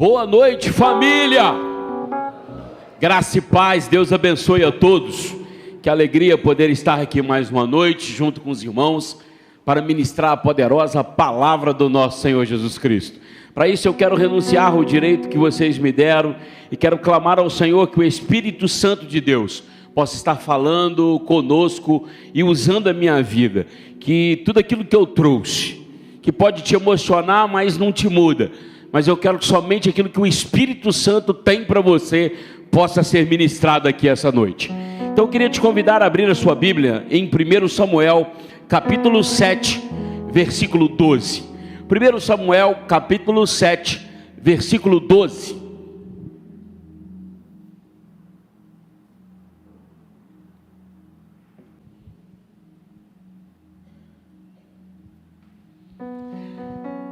Boa noite, família. Graça e paz, Deus abençoe a todos. Que alegria poder estar aqui mais uma noite junto com os irmãos para ministrar a poderosa palavra do nosso Senhor Jesus Cristo. Para isso eu quero renunciar ao direito que vocês me deram e quero clamar ao Senhor que o Espírito Santo de Deus possa estar falando conosco e usando a minha vida, que tudo aquilo que eu trouxe, que pode te emocionar, mas não te muda, mas eu quero que somente aquilo que o Espírito Santo tem para você possa ser ministrado aqui essa noite. Então eu queria te convidar a abrir a sua Bíblia em 1 Samuel, capítulo 7, versículo 12. 1 Samuel, capítulo 7, versículo 12.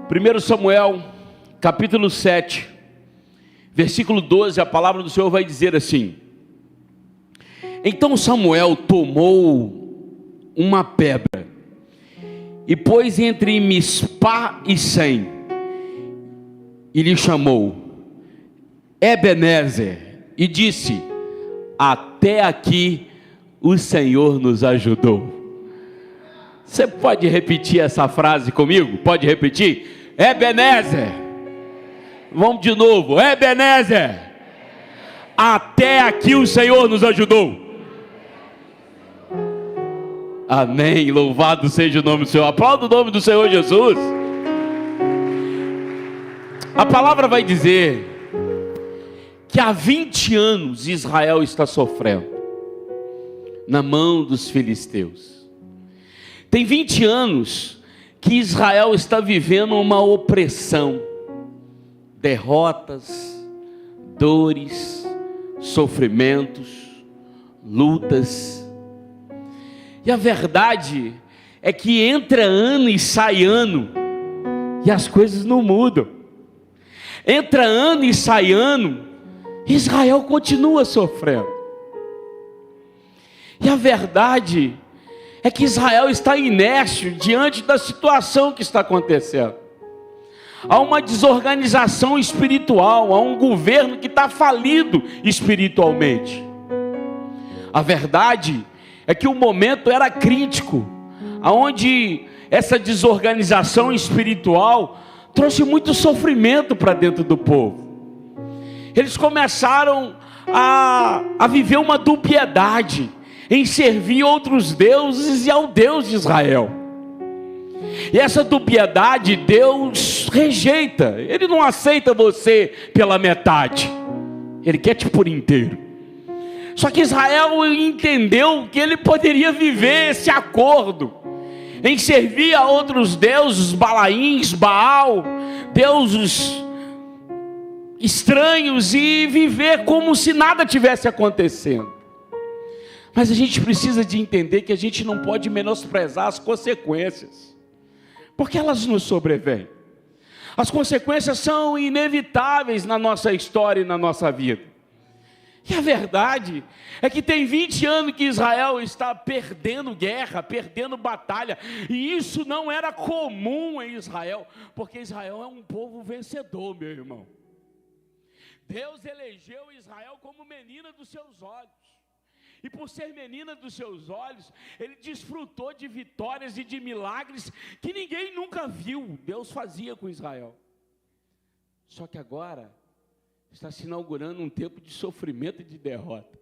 Primeiro Samuel, capítulo 7, versículo 12, a palavra do Senhor vai dizer assim: Então Samuel tomou uma pedra e pôs entre Mispá e Sem, e lhe chamou Ebenezer, e disse: Até aqui o Senhor nos ajudou. Você pode repetir essa frase comigo? Pode repetir? Ebenezer. Vamos de novo. Ebenezer. Até aqui o Senhor nos ajudou. Amém. Louvado seja o nome do Senhor. Aplauda o nome do Senhor Jesus. A palavra vai dizer que há 20 anos Israel está sofrendo na mão dos filisteus. Tem 20 anos que Israel está vivendo uma opressão, derrotas, dores, sofrimentos, lutas. E a verdade é que entra ano e sai ano e as coisas não mudam. Entra ano e sai ano, Israel continua sofrendo. E a verdade é que Israel está inércio diante da situação que está acontecendo. Há uma desorganização espiritual, há um governo que está falido espiritualmente. A verdade é que o momento era crítico, onde essa desorganização espiritual trouxe muito sofrimento para dentro do povo. Eles começaram a viver uma dubiedade em servir outros deuses e ao Deus de Israel. E essa dubiedade Deus rejeita. Ele não aceita você pela metade, Ele quer te por inteiro. Só que Israel entendeu que ele poderia viver esse acordo em servir a outros deuses, Balaíns, Baal, deuses estranhos, e viver como se nada tivesse acontecendo. Mas a gente precisa de entender que a gente não pode menosprezar as consequências, porque elas nos sobrevêm. As consequências são inevitáveis na nossa história e na nossa vida. E a verdade é que tem 20 anos que Israel está perdendo guerra, perdendo batalha, e isso não era comum em Israel, porque Israel é um povo vencedor, meu irmão. Deus elegeu Israel como menina dos seus olhos. E por ser menina dos seus olhos, ele desfrutou de vitórias e de milagres que ninguém nunca viu. Deus fazia com Israel. Só que agora está se inaugurando um tempo de sofrimento e de derrota.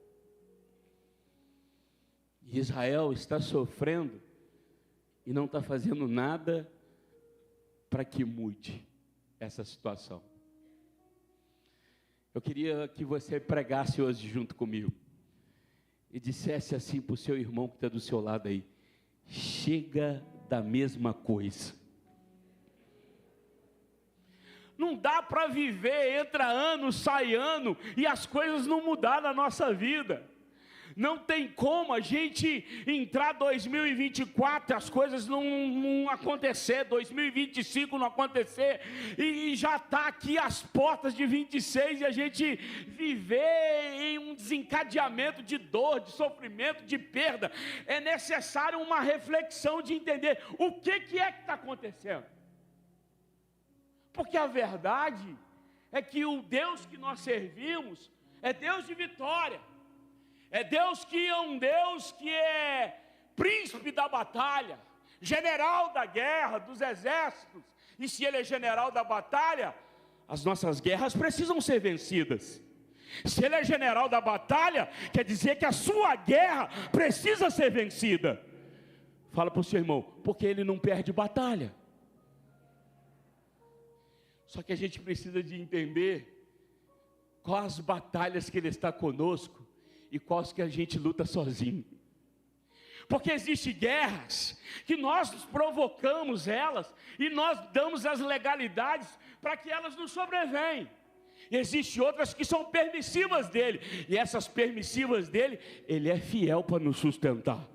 E Israel está sofrendo e não está fazendo nada para que mude essa situação. Eu queria que você pregasse hoje junto comigo e dissesse assim para o seu irmão que está do seu lado aí: chega da mesma coisa. Não dá para viver, entra ano, sai ano, e as coisas não mudar na nossa vida. Não tem como a gente entrar 2024, as coisas não acontecer, 2025 não acontecer, e já está aqui as portas de 26, e a gente viver em um desencadeamento de dor, de sofrimento, de perda. É necessário uma reflexão de entender o que é que está acontecendo. Porque a verdade é que o Deus que nós servimos é Deus de vitória. É Deus que é um Deus que é príncipe da batalha, general da guerra, dos exércitos. E se Ele é general da batalha, as nossas guerras precisam ser vencidas. Se Ele é general da batalha, quer dizer que a sua guerra precisa ser vencida. Fala para o seu irmão, porque Ele não perde batalha. Só que a gente precisa de entender quais as batalhas que Ele está conosco e quais que a gente luta sozinho. Porque existem guerras que nós provocamos elas e nós damos as legalidades para que elas nos sobrevenham. E existem outras que são permissivas dele, e essas permissivas dele, Ele é fiel para nos sustentar.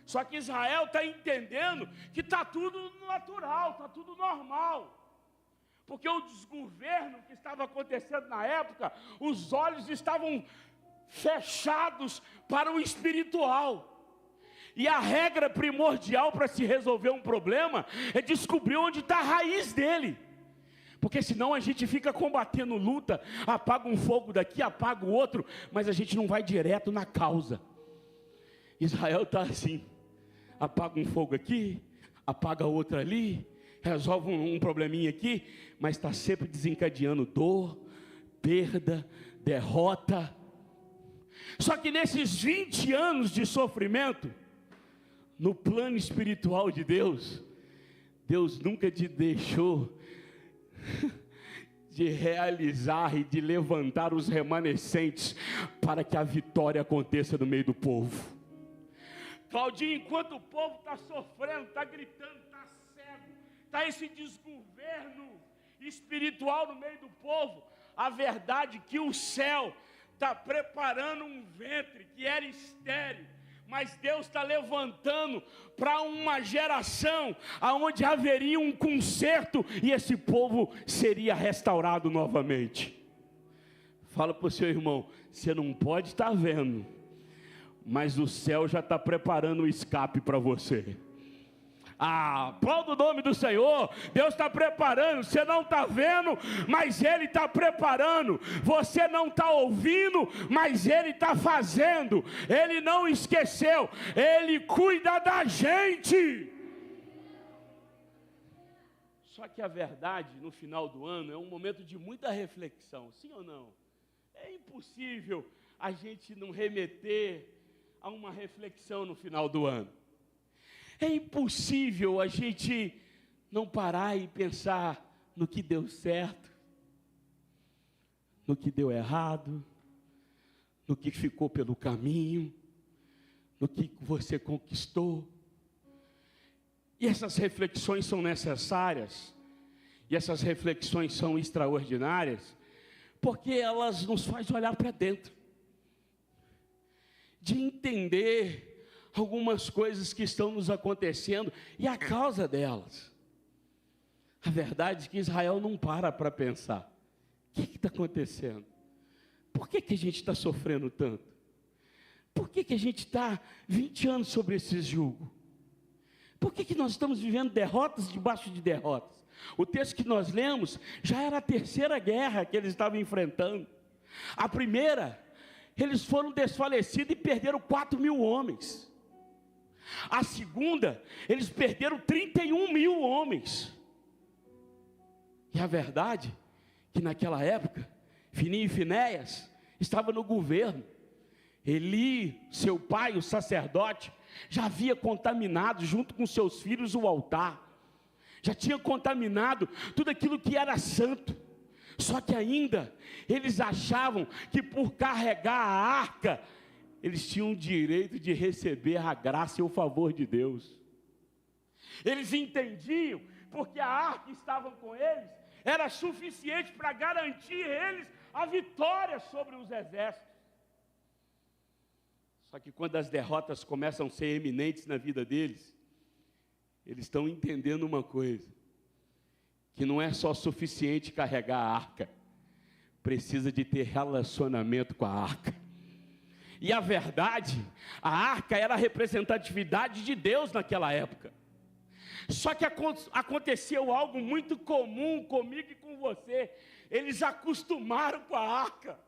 Só que Israel está entendendo que está tudo natural, está tudo normal. Porque o desgoverno que estava acontecendo na época, os olhos estavam fechados para o espiritual. E a regra primordial para se resolver um problema é descobrir onde está a raiz dele. Porque senão a gente fica combatendo luta, apaga um fogo daqui, apaga o outro, mas a gente não vai direto na causa. Israel está assim, apaga um fogo aqui, apaga outro ali, resolve um probleminha aqui, mas está sempre desencadeando dor, perda, derrota. Só que nesses 20 anos de sofrimento, no plano espiritual de Deus, Deus nunca te deixou de realizar e de levantar os remanescentes para que a vitória aconteça no meio do povo. Claudinho, enquanto o povo está sofrendo, está gritando, está cego, está esse desgoverno espiritual no meio do povo, a verdade é que o céu está preparando um ventre que era estéril, mas Deus está levantando para uma geração onde haveria um conserto e esse povo seria restaurado novamente. Fala para o seu irmão, você não pode estar vendo, mas o céu já está preparando um escape para você. Aplauda o nome do Senhor. Deus está preparando, você não está vendo, mas Ele está preparando. Você não está ouvindo, mas Ele está fazendo. Ele não esqueceu, Ele cuida da gente. Só que a verdade, no final do ano, é um momento de muita reflexão, sim ou não? É impossível a gente não remeter a uma reflexão no final do ano. É impossível a gente não parar e pensar no que deu certo, no que deu errado, no que ficou pelo caminho, no que você conquistou. E essas reflexões são necessárias, e essas reflexões são extraordinárias, porque elas nos fazem olhar para dentro, de entender algumas coisas que estão nos acontecendo e a causa delas. A verdade é que Israel não para pensar. O que está acontecendo? Por que a gente está sofrendo tanto? Por que a gente está 20 anos sobre esse jugo? Por que nós estamos vivendo derrotas debaixo de derrotas? O texto que nós lemos já era a terceira guerra que eles estavam enfrentando. A primeira, eles foram desfalecidos e perderam 4.000 homens. A segunda, eles perderam 31.000 homens. E a verdade é que naquela época, Fininho e Finéias estavam no governo. Eli, seu pai, o sacerdote, já havia contaminado junto com seus filhos o altar. Já tinha contaminado tudo aquilo que era santo. Só que ainda eles achavam que por carregar a arca eles tinham o direito de receber a graça e o favor de Deus. Eles entendiam, porque a arca que estava com eles era suficiente para garantir eles a vitória sobre os exércitos. Só que quando as derrotas começam a ser eminentes na vida deles, eles estão entendendo uma coisa, que não é só suficiente carregar a arca, precisa de ter relacionamento com a arca. E a verdade, a arca era a representatividade de Deus naquela época. Só que aconteceu algo muito comum comigo e com você. Eles acostumaram com a arca.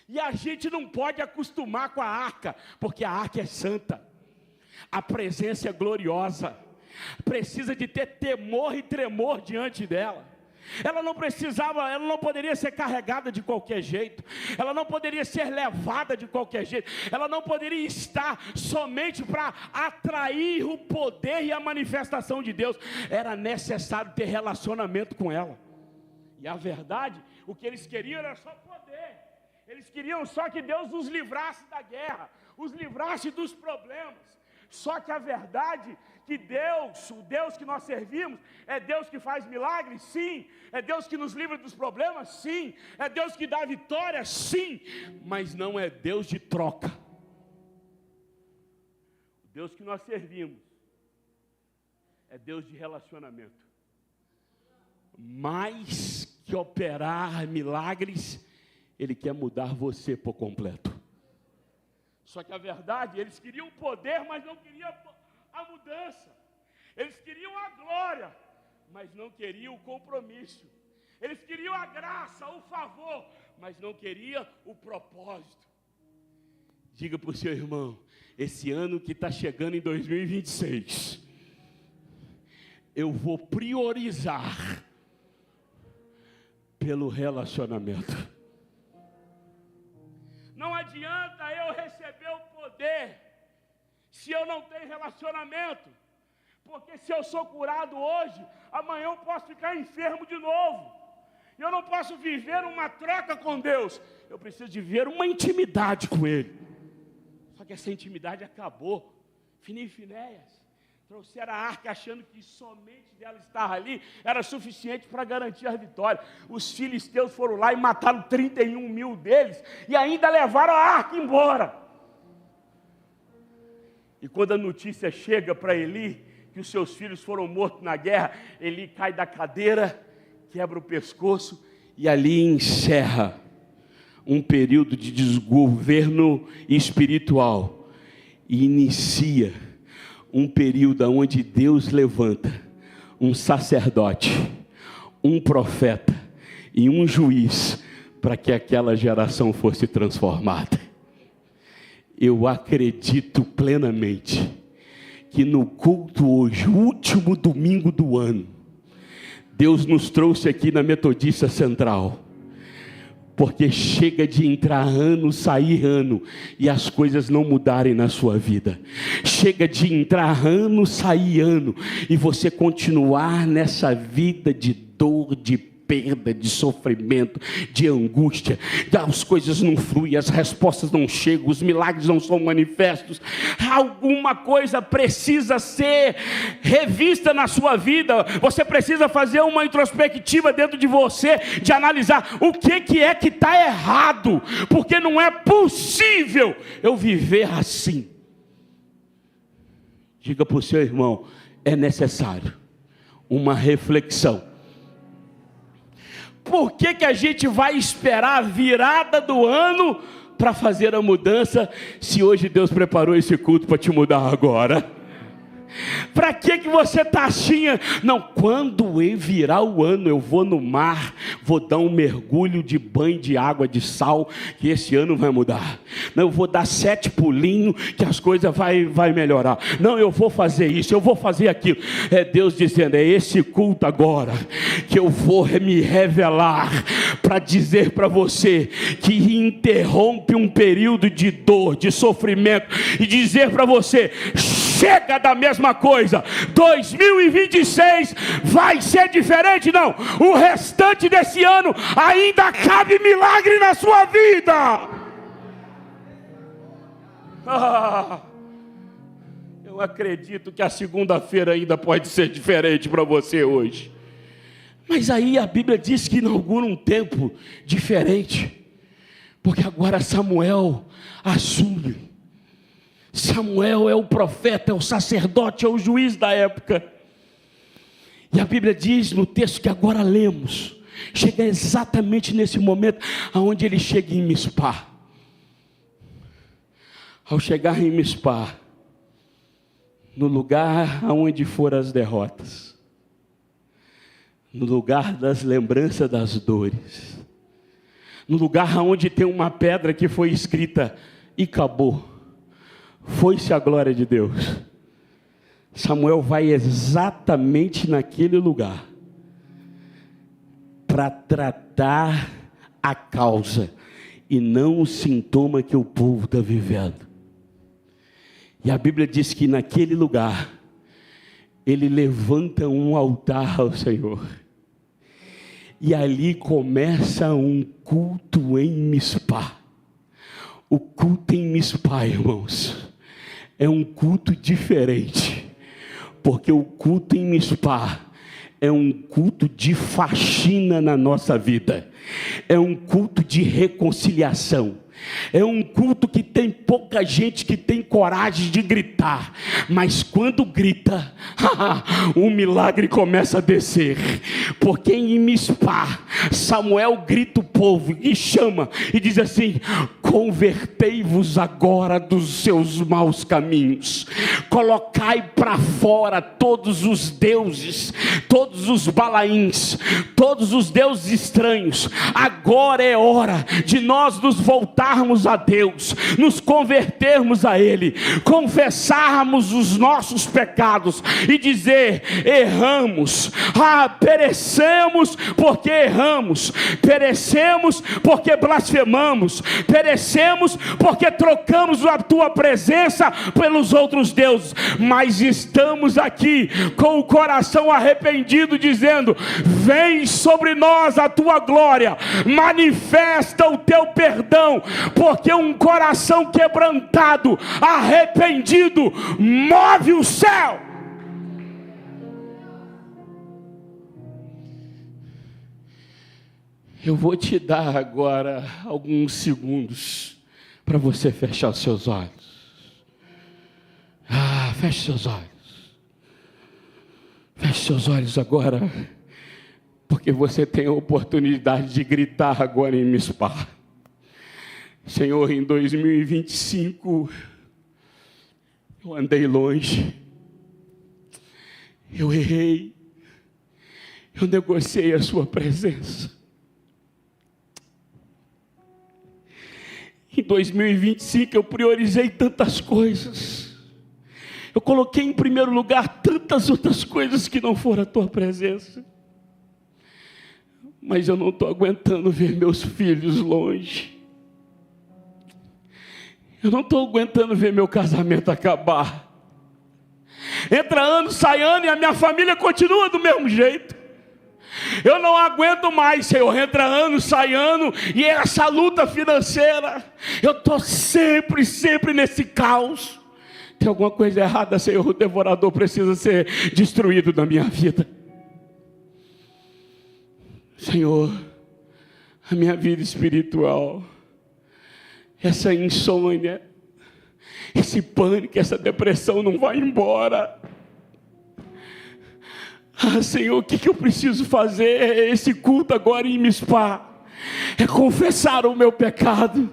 E a gente não pode acostumar com a arca, porque a arca é santa. A presença é gloriosa. Precisa de ter temor e tremor diante dela. Ela não poderia ser carregada de qualquer jeito. Ela não poderia ser levada de qualquer jeito. Ela não poderia estar somente para atrair o poder e a manifestação de Deus. Era necessário ter relacionamento com ela. E a verdade, o que eles queriam era só poder. Eles queriam só que Deus os livrasse da guerra, os livrasse dos problemas. Só que a verdade que Deus, o Deus que nós servimos, é Deus que faz milagres, sim. É Deus que nos livra dos problemas, sim. É Deus que dá vitória, sim. Mas não é Deus de troca. O Deus que nós servimos é Deus de relacionamento. Mais que operar milagres, Ele quer mudar você por completo. Só que a verdade, eles queriam poder, mas não queriam a mudança. Eles queriam a glória, mas não queriam o compromisso. Eles queriam a graça, o favor, mas não queriam o propósito. Diga para o seu irmão, esse ano que está chegando em 2026, eu vou priorizar pelo relacionamento. Não adianta eu receber o poder se eu não tenho relacionamento. Porque se eu sou curado hoje, amanhã eu posso ficar enfermo de novo. Eu não posso viver uma troca com Deus. Eu preciso de viver uma intimidade com Ele. Só que essa intimidade acabou. Fininho e Finéias trouxeram a arca achando que somente dela estar ali era suficiente para garantir a vitória. Os filisteus foram lá e mataram 31 mil deles e ainda levaram a arca embora. E quando a notícia chega para Eli que os seus filhos foram mortos na guerra, Eli cai da cadeira, quebra o pescoço e ali encerra um período de desgoverno espiritual e inicia um período onde Deus levanta um sacerdote, um profeta e um juiz para que aquela geração fosse transformada. Eu acredito plenamente que no culto hoje, o último domingo do ano, Deus nos trouxe aqui na Metodista Central, porque chega de entrar ano, sair ano, e as coisas não mudarem na sua vida. Chega de entrar ano, sair ano, e você continuar nessa vida de dor, de perda, de sofrimento, de angústia. As coisas não fluem, as respostas não chegam, os milagres não são manifestos. Alguma coisa precisa ser revista na sua vida. Você precisa fazer uma introspectiva dentro de você, de analisar o que é que está errado, porque não é possível eu viver assim. Diga para o seu irmão, é necessário uma reflexão. Por que a gente vai esperar a virada do ano para fazer a mudança, se hoje Deus preparou esse culto para te mudar agora? Para que você está assim? Não, quando virar o ano, eu vou no mar, vou dar um mergulho de banho de água de sal, que esse ano vai mudar. Não, eu vou dar 7 pulinhos, que as coisas vai melhorar. Não, eu vou fazer isso, eu vou fazer aquilo. É Deus dizendo, é esse culto agora, que eu vou me revelar, para dizer para você, que interrompe um período de dor, de sofrimento, e dizer para você, chega da mesma coisa. 2026 vai ser diferente, não. O restante desse ano ainda cabe milagre na sua vida. Eu acredito que a segunda-feira ainda pode ser diferente para você hoje. Mas aí a Bíblia diz que inaugura um tempo diferente, porque agora Samuel assume. Samuel é o profeta, é o sacerdote, é o juiz da época. E a Bíblia diz no texto que agora lemos, chega exatamente nesse momento onde ele chega em Mispá. Ao chegar em Mispá, no lugar onde foram as derrotas, no lugar das lembranças das dores, no lugar onde tem uma pedra que foi escrita e acabou, foi-se a glória de Deus. Samuel vai exatamente naquele lugar para tratar a causa e não o sintoma que o povo está vivendo. E a Bíblia diz que naquele lugar ele levanta um altar ao Senhor. E ali começa um culto em Mispá. O culto em Mispá, irmãos, é um culto diferente. Porque o culto em Mispá é um culto de faxina na nossa vida. É um culto de reconciliação. É um culto que tem pouca gente que tem coragem de gritar, mas quando grita, o milagre começa a descer. Porque em Mispá, Samuel grita o povo e chama e diz assim: convertei-vos agora dos seus maus caminhos, colocai para fora todos os deuses, todos os balaíns, todos os deuses estranhos. Agora é hora de nós nos voltarmos a Deus, nos convertermos a Ele, confessarmos os nossos pecados e dizer: erramos, perecemos porque erramos, perecemos porque blasfemamos, perecemos porque trocamos a Tua presença pelos outros deuses, mas estamos aqui com o coração arrependido dizendo: vem sobre nós a Tua glória, manifesta o Teu perdão, porque um coração quebrantado, arrependido, move o céu. Eu vou te dar agora alguns segundos para você fechar os seus olhos. Feche seus olhos. Feche seus olhos agora, porque você tem a oportunidade de gritar agora em Mispá. Senhor, em 2025, eu andei longe, eu errei, eu negociei a sua presença. Em 2025 eu priorizei tantas coisas, eu coloquei em primeiro lugar tantas outras coisas que não foram a tua presença, mas eu não estou aguentando ver meus filhos longe. Eu não estou aguentando ver meu casamento acabar. Entra ano, sai ano e a minha família continua do mesmo jeito. Eu não aguento mais, Senhor. Entra ano, sai ano e essa luta financeira. Eu estou sempre nesse caos. Tem alguma coisa errada, Senhor. O devorador precisa ser destruído da minha vida. Senhor, a minha vida espiritual, essa insônia, esse pânico, essa depressão não vai embora. Senhor, o que eu preciso fazer? Esse culto agora em Mispá é confessar o meu pecado,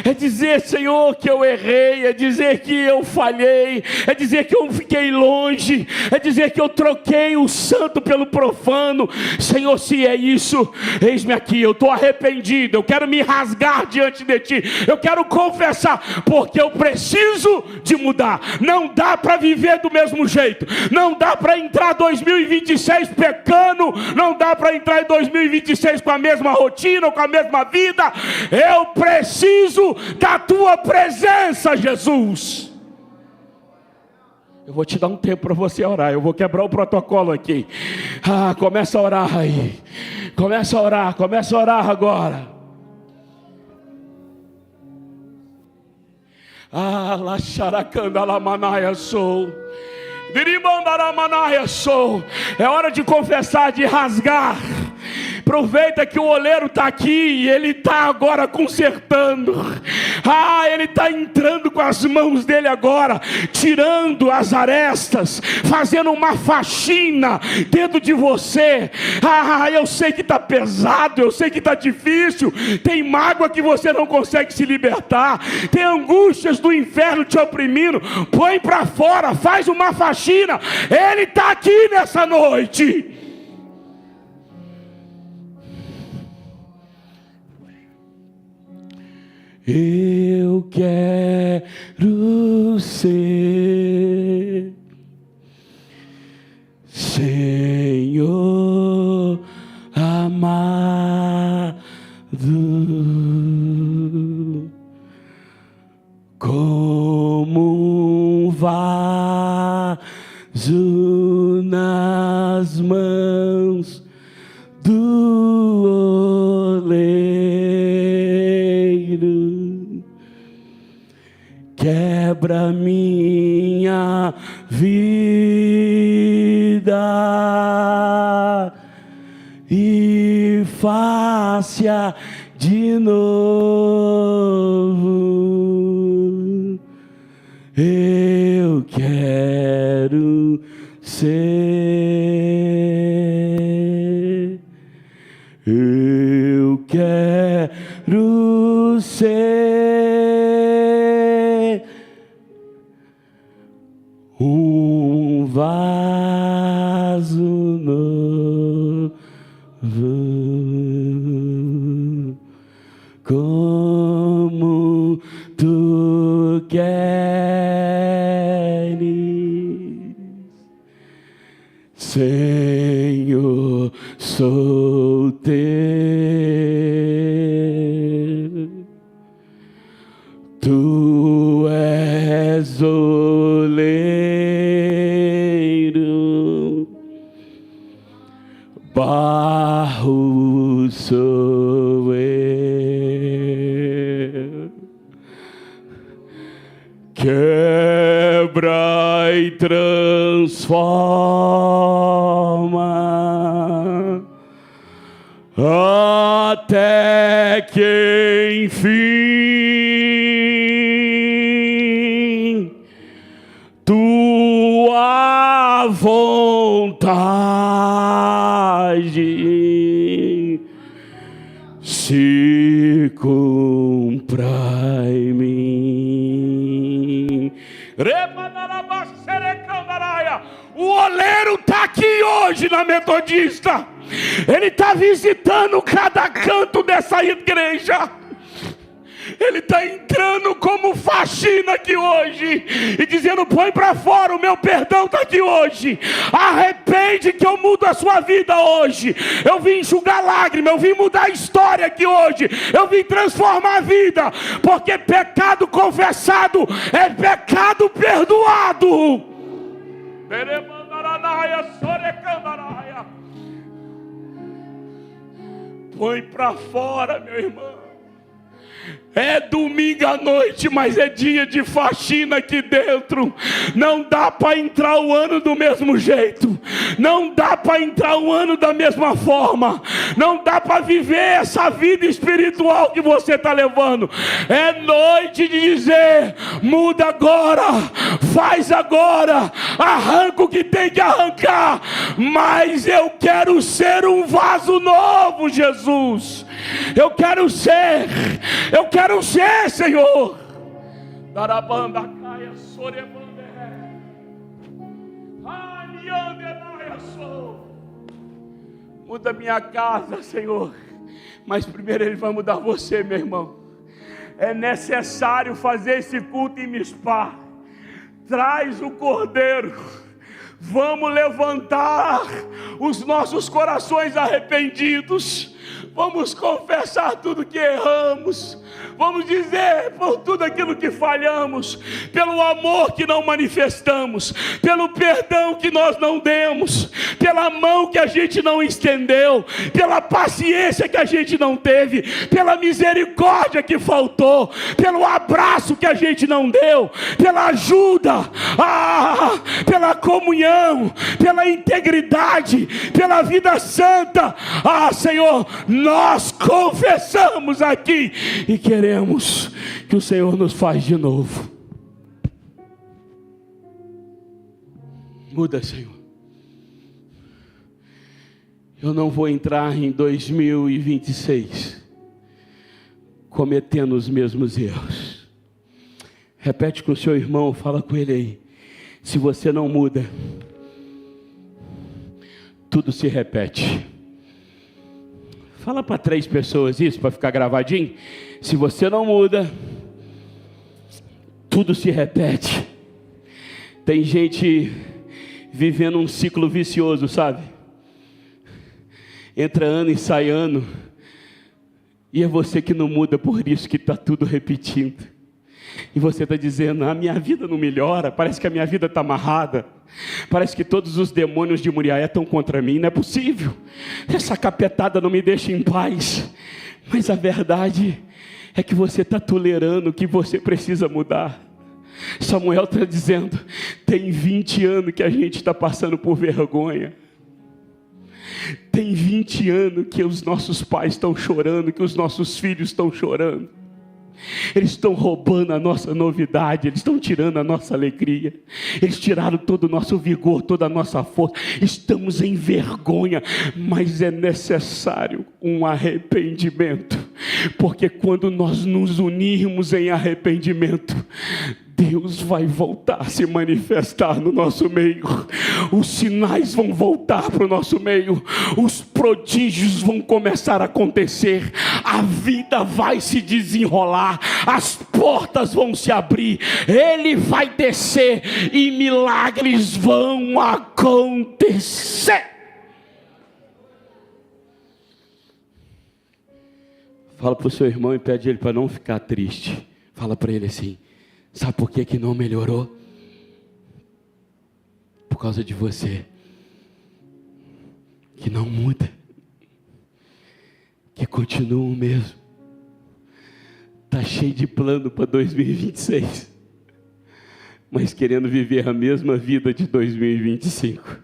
é dizer, Senhor, que eu errei, é dizer que eu falhei, é dizer que eu fiquei longe, é dizer que eu troquei o santo pelo profano. Senhor, se é isso, eis-me aqui, eu estou arrependido, eu quero me rasgar diante de Ti, eu quero confessar, porque eu preciso de mudar. Não dá para viver do mesmo jeito, não dá para entrar 2026 pecando, não dá para entrar em 2026 com a mesma rotina, com a mesma vida. Eu preciso da Tua presença, Jesus. Eu vou te dar um tempo para você orar. Eu vou quebrar o protocolo aqui. Começa a orar aí. Começa a orar agora. Laxaracanda lamanaia sou. Diribandaramanaya sou. É hora de confessar, de rasgar. Aproveita que o oleiro está aqui e ele está agora consertando. Ele está entrando com as mãos dele agora, tirando as arestas, fazendo uma faxina dentro de você. Eu sei que está pesado, eu sei que está difícil, tem mágoa que você não consegue se libertar, tem angústias do inferno te oprimindo. Põe para fora, faz uma faxina. Ele está aqui nessa noite. Eu quero ser, Senhor amado, como um vaso nas mãos do oleiro. Quebra minha vida e faça de novo. Eu quero ser, eu quero ser um vaso novo, como tu queres, Senhor, sou teu. Tu és oleiro, barro sou eu. Quebra e transforma, até que enfim tua vontade se cumpra em mim. O oleiro está aqui hoje na Metodista. Ele está visitando cada canto dessa igreja. Ele está entrando como faxina aqui hoje e dizendo: põe para fora, o meu perdão está aqui hoje. Arrepende que eu mudo a sua vida hoje. Eu vim enxugar lágrimas, eu vim mudar a história aqui hoje. Eu vim transformar a vida, porque pecado confessado é pecado perdoado. Põe para fora, meu irmão. É domingo à noite, mas é dia de faxina aqui dentro. Não dá para entrar o ano do mesmo jeito. Não dá para entrar o ano da mesma forma. Não dá para viver essa vida espiritual que você está levando. É noite de dizer: muda agora, faz agora, arranca o que tem que arrancar. Mas eu quero ser um vaso novo, Jesus. Eu quero ser, Senhor. Darabanda caia, sorebande. Muda minha casa, Senhor. Mas primeiro Ele vai mudar você, meu irmão. É necessário fazer esse culto em Mispá. Traz o cordeiro. Vamos levantar os nossos corações arrependidos. Vamos confessar tudo que erramos. Vamos dizer por tudo aquilo que falhamos, pelo amor que não manifestamos, pelo perdão que nós não demos, pela mão que a gente não estendeu, pela paciência que a gente não teve, pela misericórdia que faltou, pelo abraço que a gente não deu, pela ajuda, pela comunhão, pela integridade, pela vida santa. Senhor, nós confessamos aqui e queremos que o Senhor nos faça de novo. Muda, Senhor. Eu não vou entrar em 2026 cometendo os mesmos erros. Repete com o seu irmão, fala com ele aí. Se você não muda, tudo se repete. Fala para 3 pessoas isso, para ficar gravadinho. Se você não muda, tudo se repete. Tem gente vivendo um ciclo vicioso, sabe? Entra ano e sai ano. E é você que não muda, por isso que está tudo repetindo. E você está dizendo, a minha vida não melhora, parece que a minha vida está amarrada. Parece que todos os demônios de Moriaé estão contra mim, não é possível. Essa capetada não me deixa em paz. Mas a verdade é que você está tolerando que você precisa mudar. Samuel está dizendo, tem 20 anos que a gente está passando por vergonha. Tem 20 anos que os nossos pais estão chorando, que os nossos filhos estão chorando. Eles estão roubando a nossa novidade, eles estão tirando a nossa alegria, eles tiraram todo o nosso vigor, toda a nossa força. Estamos em vergonha, mas é necessário um arrependimento, porque quando nós nos unirmos em arrependimento, Deus vai voltar a se manifestar no nosso meio. Os sinais vão voltar para o nosso meio. Os prodígios vão começar a acontecer. A vida vai se desenrolar. As portas vão se abrir. Ele vai descer e milagres vão acontecer. Fala para o seu irmão e pede ele para não ficar triste. Fala para ele assim: sabe por que não melhorou? Por causa de você, que não muda, que continua o mesmo. Está cheio de plano para 2026, mas querendo viver a mesma vida de 2025.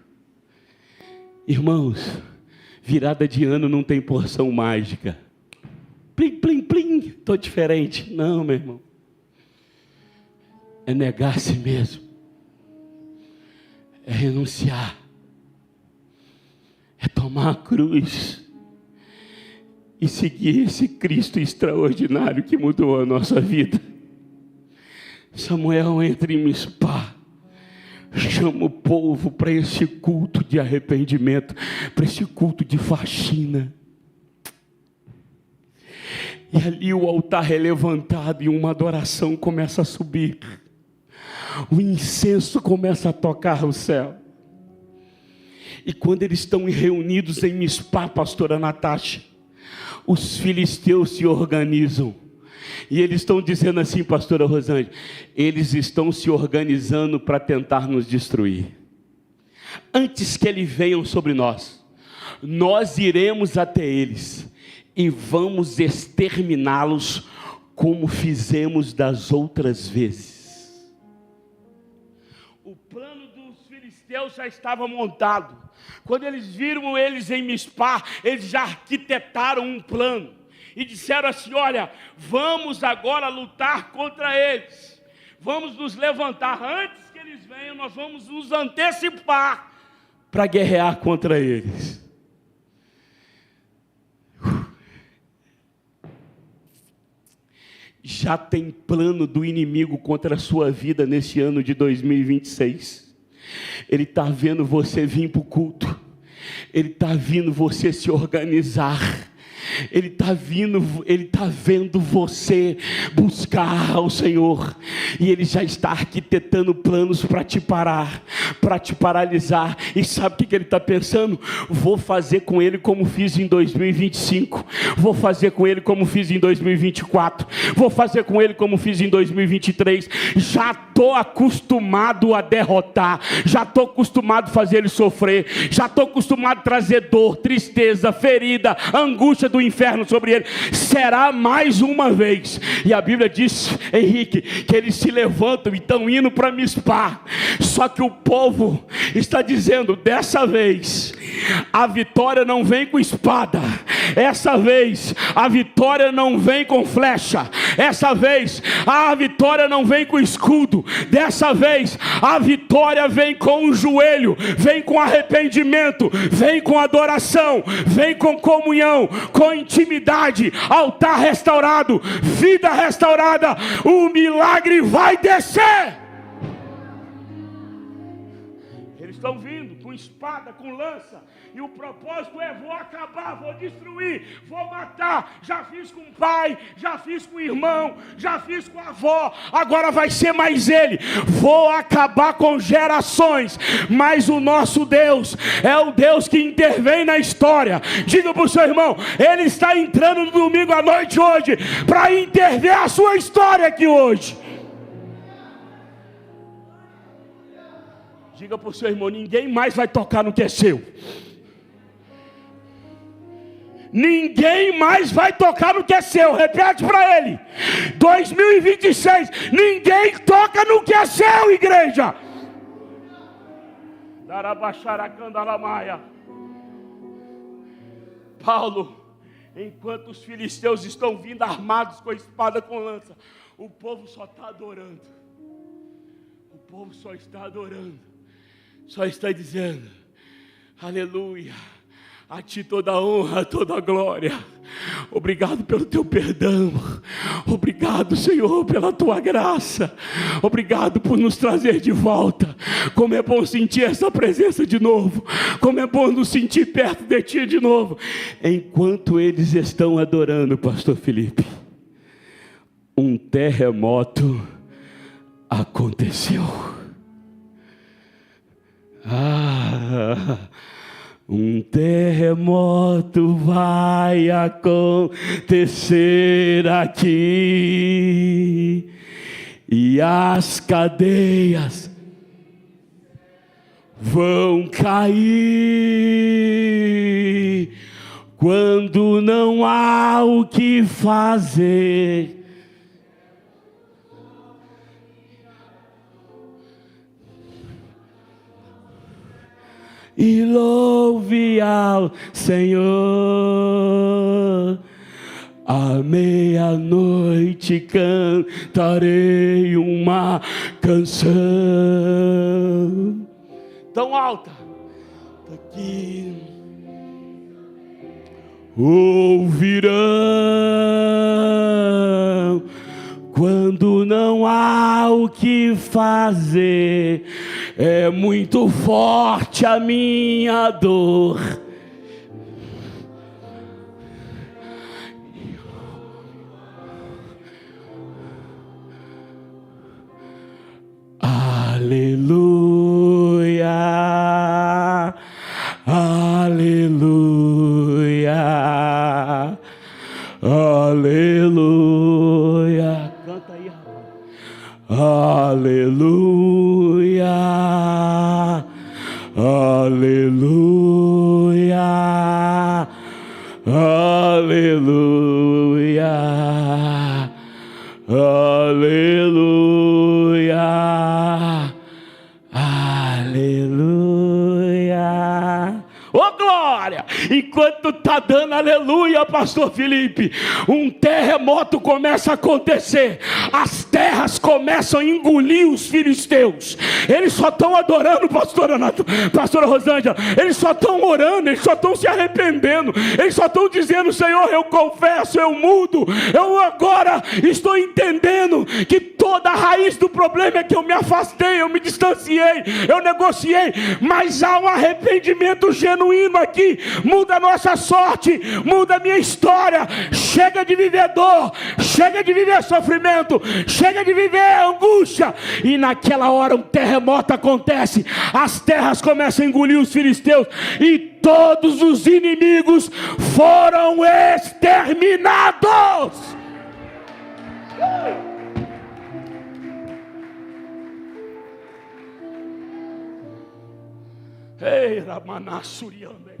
Irmãos, virada de ano não tem porção mágica. Plim, plim, plim, estou diferente. Não, meu irmão. É negar a si mesmo, é renunciar, é tomar a cruz e seguir esse Cristo extraordinário que mudou a nossa vida. Samuel entra em Mispa, chama o povo para esse culto de arrependimento, para esse culto de faxina. E ali o altar é levantado e uma adoração começa a subir. O incenso começa a tocar o céu. E quando eles estão reunidos em Mispa, pastora Natasha, os filisteus se organizam. E eles estão dizendo assim, pastora Rosângela, eles estão se organizando para tentar nos destruir. Antes que eles venham sobre nós, nós iremos até eles e vamos exterminá-los como fizemos das outras vezes. O plano dos filisteus já estava montado. Quando eles viram eles em Mispa, eles já arquitetaram um plano. E disseram assim, olha, vamos agora lutar contra eles. Vamos nos levantar. Antes que eles venham, nós vamos nos antecipar para guerrear contra eles. Já tem plano do inimigo contra a sua vida nesse ano de 2026. Ele está vendo você vir para o culto. Ele está vendo você se organizar. Ele está vendo você buscar ao Senhor, e Ele já está arquitetando planos para te parar, para te paralisar. E sabe o que Ele está pensando? Vou fazer com ele como fiz em 2025, vou fazer com ele como fiz em 2024, vou fazer com ele como fiz em 2023. Já estou acostumado a derrotar, já estou acostumado a fazer ele sofrer, já estou acostumado a trazer dor, tristeza, ferida, angústia do inferno sobre ele. Será mais uma vez. E a Bíblia diz, Henrique, que eles se levantam e estão indo para Mispa. Só que o povo está dizendo, dessa vez a vitória não vem com espada, essa vez a vitória não vem com flecha, essa vez a vitória não vem com escudo, dessa vez a vitória vem com o joelho, vem com arrependimento, vem com adoração, vem com comunhão, com intimidade, altar restaurado, vida restaurada. O milagre vai descer. Eles estão vindo com espada, com lança, e o propósito é: vou acabar, vou destruir, vou matar. Já fiz com o pai, já fiz com o irmão, já fiz com a avó, agora vai ser mais ele. Vou acabar com gerações, mas o nosso Deus é o Deus que intervém na história. Diga para o seu irmão: ele está entrando no domingo à noite hoje para intervir a sua história aqui hoje. Diga para o seu irmão: ninguém mais vai tocar no que é seu. Ninguém mais vai tocar no que é seu. Repete para ele: 2026, ninguém toca no que é seu, igreja. Paulo, enquanto os filisteus estão vindo armados com espada, com lança, o povo só está adorando. O povo só está adorando, só está dizendo: aleluia, a ti toda a honra, toda a glória. Obrigado pelo teu perdão, obrigado, Senhor, pela tua graça, obrigado por nos trazer de volta. Como é bom sentir essa presença de novo, como é bom nos sentir perto de ti de novo. Enquanto eles estão adorando, pastor Felipe, um terremoto aconteceu. Um terremoto vai acontecer aqui, e as cadeias vão cair quando não há o que fazer. E louve ao Senhor. À meia-noite cantarei uma canção tão alta que ouvirão quando não há o que fazer. É muito forte a minha dor. Aleluia, aleluia, aleluia. Canta aí, rapaz. Aleluia, aleluia, aleluia, aleluia, aleluia. Ô glória! Enquanto está dando aleluia, pastor Felipe, um terremoto começa a acontecer. As terras começam a engolir os filisteus. Eles só estão adorando, pastora Rosângela. Eles só estão orando, eles só estão se arrependendo. Eles só estão dizendo: Senhor, eu confesso, eu mudo. Eu agora estou entendendo que toda a raiz do problema é que eu me afastei, eu me distanciei, eu negociei. Mas há um arrependimento genuíno aqui. Muda a nossa sorte, muda a minha história. Chega de viver dor, chega de viver sofrimento, chega de viver angústia. E naquela hora um terremoto acontece. As terras começam a engolir os filisteus, e todos os inimigos foram exterminados. Ei, Ramanassurianda.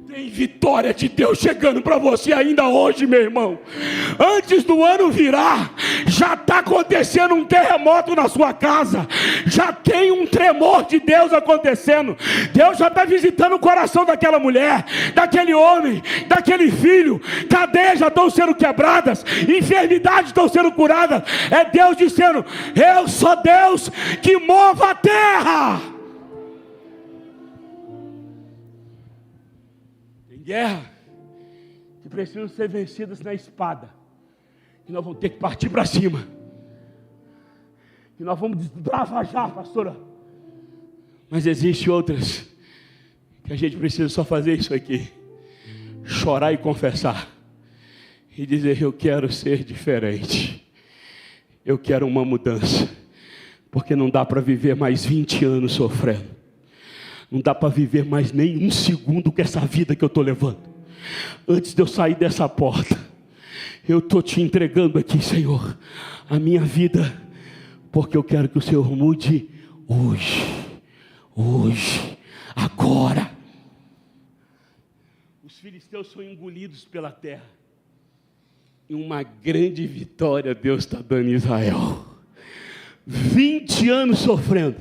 Tem vitória de Deus chegando para você ainda hoje, meu irmão. Antes do ano virar, já está acontecendo um terremoto na sua casa. Já tem um tremor de Deus acontecendo. Deus já está visitando o coração daquela mulher, daquele homem, daquele filho. Cadeias já estão sendo quebradas, enfermidades estão sendo curadas. É Deus dizendo: eu sou Deus que move a terra. Guerra que precisam ser vencidas na espada, que nós vamos ter que partir para cima, que nós vamos desbravajar, pastora. Mas existem outras que a gente precisa só fazer isso aqui: chorar e confessar e dizer: eu quero ser diferente, eu quero uma mudança, porque não dá para viver mais 20 anos sofrendo, não dá para viver mais nem um segundo com essa vida que eu estou levando. Antes de eu sair dessa porta, eu estou te entregando aqui, Senhor, a minha vida, porque eu quero que o Senhor mude hoje, agora. Os filisteus são engolidos pela terra, e uma grande vitória Deus está dando em Israel. 20 anos sofrendo,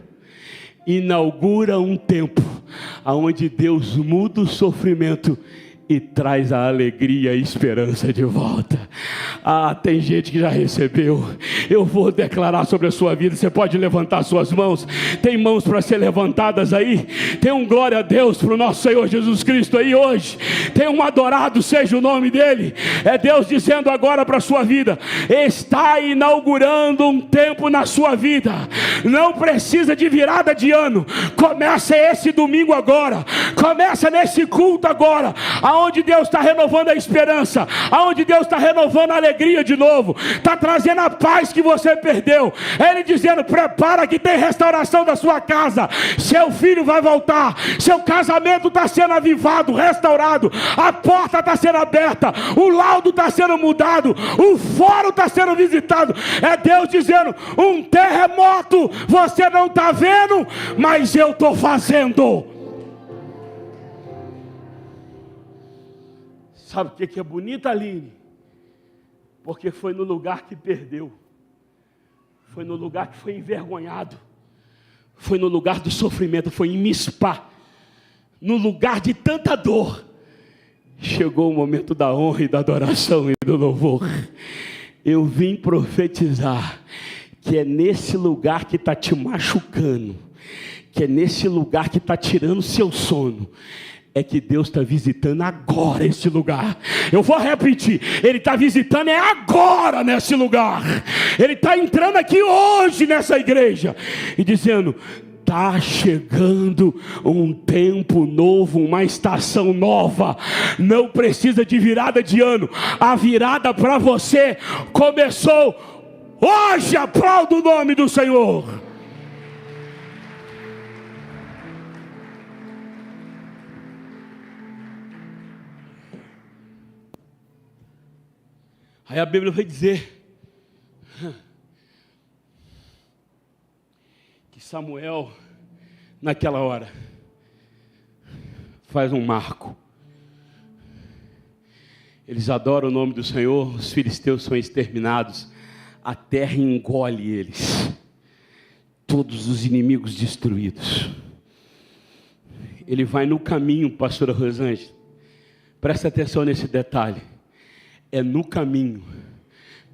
inaugura um tempo onde Deus muda o sofrimento e traz a alegria e a esperança de volta. Tem gente que já recebeu. Eu vou declarar sobre a sua vida. Você pode levantar suas mãos. Tem mãos para ser levantadas aí. Tem um glória a Deus para o nosso Senhor Jesus Cristo aí hoje. Tem um adorado seja o nome dele. É Deus dizendo agora para a sua vida: está inaugurando um tempo na sua vida. Não precisa de virada de ano. Começa esse domingo agora. Começa nesse culto agora, aonde Deus está renovando a esperança, aonde Deus está renovando a alegria de novo, está trazendo a paz que você perdeu. Ele dizendo: prepara que tem restauração da sua casa, seu filho vai voltar, seu casamento está sendo avivado, restaurado, a porta está sendo aberta, o laudo está sendo mudado, o fórum está sendo visitado. É Deus dizendo: um terremoto você não está vendo, mas eu estou fazendo. Sabe o que é bonito, Aline? Porque foi no lugar que perdeu, foi no lugar que foi envergonhado, foi no lugar do sofrimento, foi em Mispa, no lugar de tanta dor, chegou o momento da honra e da adoração e do louvor. Eu vim profetizar que é nesse lugar que está te machucando, que é nesse lugar que está tirando seu sono, é que Deus está visitando agora esse lugar. Eu vou repetir: Ele está visitando agora nesse lugar. Ele está entrando aqui hoje nessa igreja e dizendo: está chegando um tempo novo, uma estação nova. Não precisa de virada de ano. A virada para você começou hoje. Aplauda o nome do Senhor. Aí a Bíblia vai dizer que Samuel, naquela hora, faz um marco. Eles adoram o nome do Senhor, os filisteus são exterminados, a terra engole eles, todos os inimigos destruídos. Ele vai no caminho, pastora Rosângela, presta atenção nesse detalhe. É no caminho.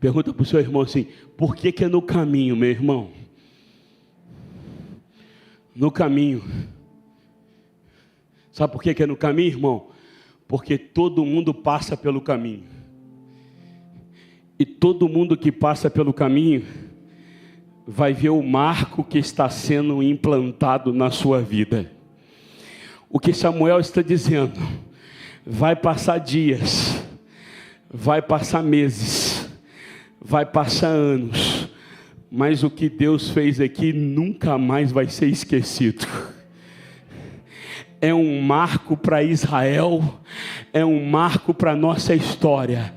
Pergunta para o seu irmão assim: por que é no caminho, meu irmão? No caminho. Sabe por que é no caminho, irmão? Porque todo mundo passa pelo caminho. E todo mundo que passa pelo caminho vai ver o marco que está sendo implantado na sua vida. O que Samuel está dizendo: vai passar dias, vai passar meses, vai passar anos, mas o que Deus fez aqui nunca mais vai ser esquecido. É um marco para Israel, é um marco para a nossa história,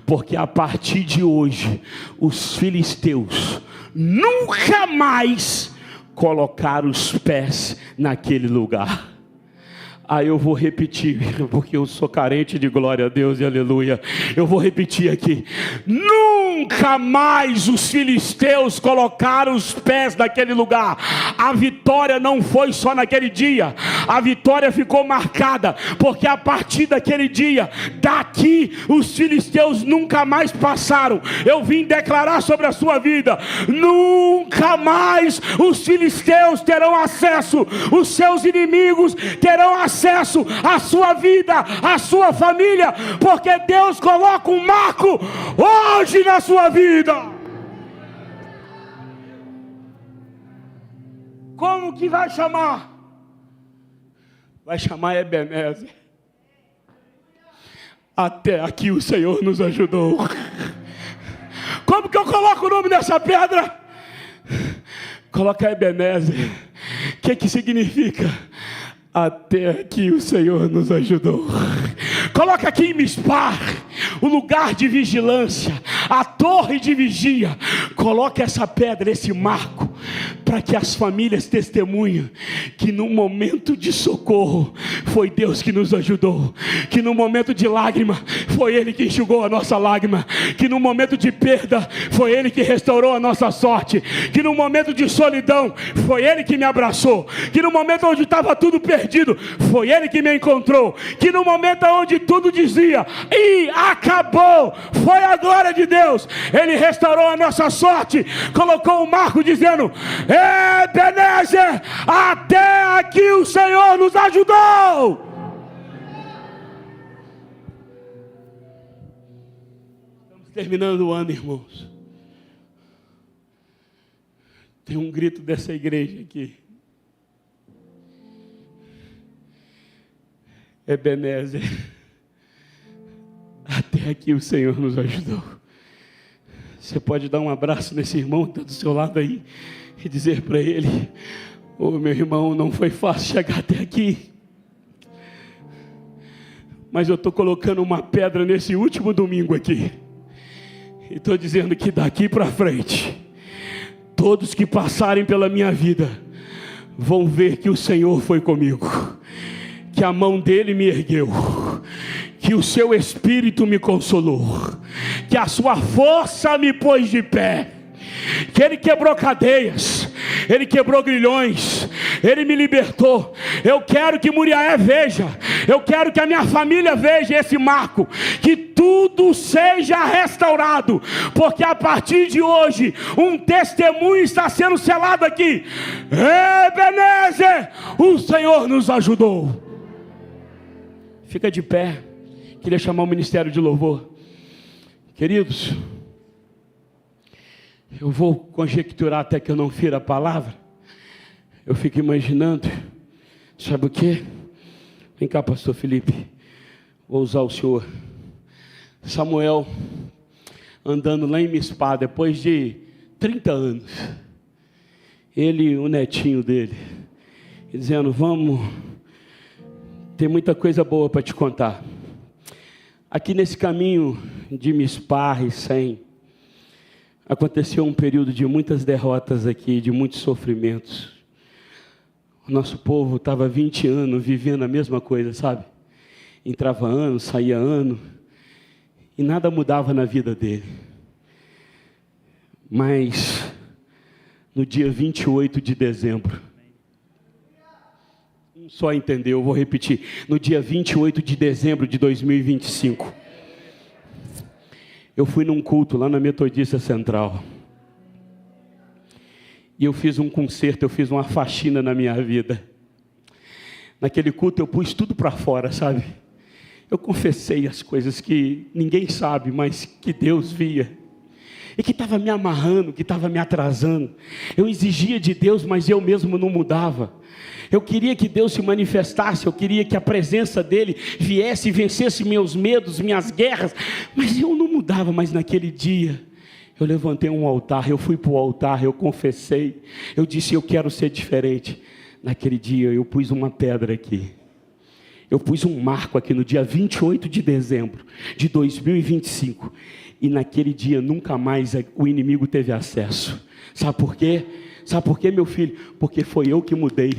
porque a partir de hoje, os filisteus nunca mais colocaram os pés naquele lugar. Eu vou repetir, porque eu sou carente de glória a Deus e aleluia. Eu vou repetir aqui: nunca mais os filisteus colocaram os pés naquele lugar. A vitória não foi só naquele dia, a vitória ficou marcada, porque a partir daquele dia, daqui os filisteus nunca mais passaram. Eu vim declarar sobre a sua vida: nunca mais os filisteus terão acesso, os seus inimigos terão acesso à sua vida, à sua família, porque Deus coloca um marco hoje na sua vida. Como que vai chamar? vai chamar Ebenezer. Até aqui o Senhor nos ajudou. Como que eu coloco o nome dessa pedra? Coloca Ebenezer. O que significa? Até aqui o Senhor nos ajudou. Coloca aqui em Mispar, o lugar de vigilância, a torre de vigia. Coloca essa pedra, esse marco, para que as famílias testemunhem que no momento de socorro foi Deus que nos ajudou, que no momento de lágrima foi Ele que enxugou a nossa lágrima, que no momento de perda foi Ele que restaurou a nossa sorte, que no momento de solidão foi Ele que me abraçou, que no momento onde estava tudo perdido foi Ele que me encontrou, que no momento onde tudo dizia e acabou, foi a glória de Deus. Ele restaurou a nossa sorte, colocou o marco dizendo: Ebenezer, até aqui o Senhor nos ajudou. Estamos terminando o ano, irmãos. Tem um grito dessa igreja aqui: Ebenezer, até aqui o Senhor nos ajudou. Você pode dar um abraço nesse irmão que está do seu lado aí e dizer para ele: ô meu irmão, não foi fácil chegar até aqui, mas eu estou colocando uma pedra nesse último domingo aqui, e estou dizendo que daqui para frente, todos que passarem pela minha vida vão ver que o Senhor foi comigo, que a mão dele me ergueu, que o seu Espírito me consolou, que a sua força me pôs de pé, que Ele quebrou cadeias, Ele quebrou grilhões, Ele me libertou. Eu quero que Muriaé veja, eu quero que a minha família veja esse marco, que tudo seja restaurado, porque a partir de hoje um testemunho está sendo selado aqui: Ebenezer, o Senhor nos ajudou. Fica de pé. Queria chamar o ministério de louvor. Queridos, eu vou conjecturar até que eu não fira a palavra. Eu fico imaginando, sabe o que? Vem cá, pastor Felipe, vou usar o senhor. Samuel andando lá em Mispá, depois de 30 anos, ele e o netinho dele, dizendo: vamos, tem muita coisa boa para te contar. Aqui nesse caminho de Mispá e Sem, aconteceu um período de muitas derrotas aqui, de muitos sofrimentos. O nosso povo estava 20 anos vivendo a mesma coisa, sabe? Entrava ano, saía ano, e nada mudava na vida dele. Mas, no dia 28 de dezembro, só entendeu, eu vou repetir, no dia 28 de dezembro de 2025, eu fui num culto lá na Metodista Central, e eu fiz um concerto, eu fiz uma faxina na minha vida. Naquele culto eu pus tudo para fora, sabe? Eu confessei as coisas que ninguém sabe, mas que Deus via, e que estava me amarrando, que estava me atrasando. Eu exigia de Deus, mas eu mesmo não mudava. Eu queria que Deus se manifestasse, eu queria que a presença dele viesse e vencesse meus medos, minhas guerras, mas eu não mudava. Mas naquele dia, eu levantei um altar, eu fui para o altar, eu confessei, eu disse: eu quero ser diferente. Naquele dia, eu pus uma pedra aqui, eu pus um marco aqui no dia 28 de dezembro de 2025, e naquele dia nunca mais o inimigo teve acesso. Sabe por quê? Sabe por quê, meu filho? Porque foi eu que mudei.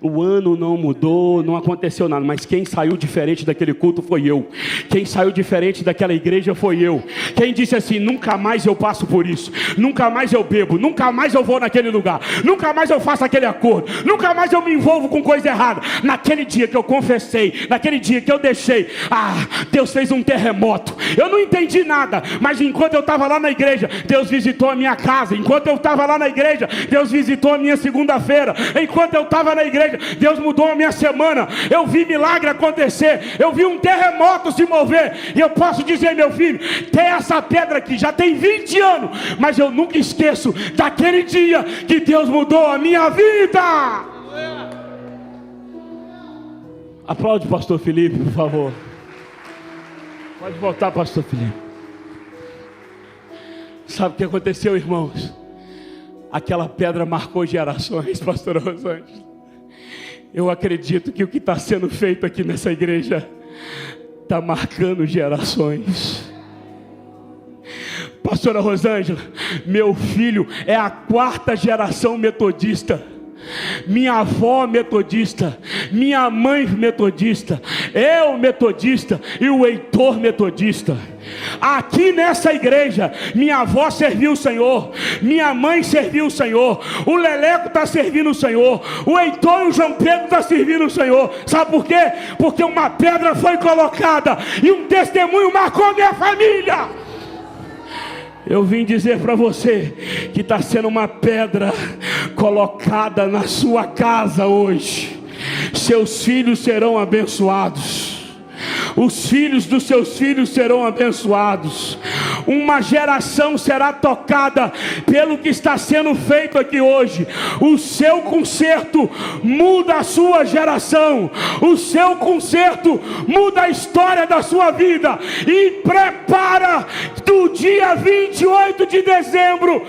O ano não mudou, não aconteceu nada, mas quem saiu diferente daquele culto foi eu. Quem saiu diferente daquela igreja foi eu. Quem disse assim: nunca mais eu passo por isso, nunca mais eu bebo, nunca mais eu vou naquele lugar, nunca mais eu faço aquele acordo, nunca mais eu me envolvo com coisa errada. Naquele dia que eu confessei, naquele dia que eu deixei, Deus fez um terremoto. Eu não entendi nada, mas enquanto eu estava lá na igreja, Deus visitou a minha casa. Enquanto eu estava lá na igreja, Deus visitou a minha segunda-feira. Enquanto eu estava na igreja, Deus mudou a minha semana. Eu vi milagre acontecer, eu vi um terremoto se mover. E eu posso dizer, meu filho, tem essa pedra aqui, já tem 20 anos, mas eu nunca esqueço daquele dia que Deus mudou a minha vida. Aplaude o pastor Felipe, por favor. Pode voltar, pastor Felipe. Sabe o que aconteceu, irmãos? Aquela pedra marcou gerações, pastora Rosângela. Eu acredito que o que está sendo feito aqui nessa igreja está marcando gerações. Pastora Rosângela, meu filho é a 4ª geração metodista. Minha avó metodista, minha mãe metodista, eu metodista e o Heitor metodista. Aqui nessa igreja, minha avó serviu o Senhor, minha mãe serviu o Senhor, o Leleco está servindo o Senhor, o Heitor e o João Pedro estão servindo o Senhor. Sabe por quê? Porque uma pedra foi colocada e um testemunho marcou minha família. Eu vim dizer para você que está sendo uma pedra colocada na sua casa hoje. Seus filhos serão abençoados. Os filhos dos seus filhos serão abençoados. Uma geração será tocada pelo que está sendo feito aqui hoje. O seu conserto muda a sua geração. O seu conserto muda a história da sua vida. E prepara do dia 28 de dezembro.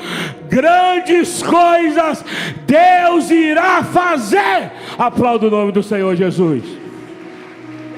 Grandes coisas Deus irá fazer. Aplauda o nome do Senhor Jesus.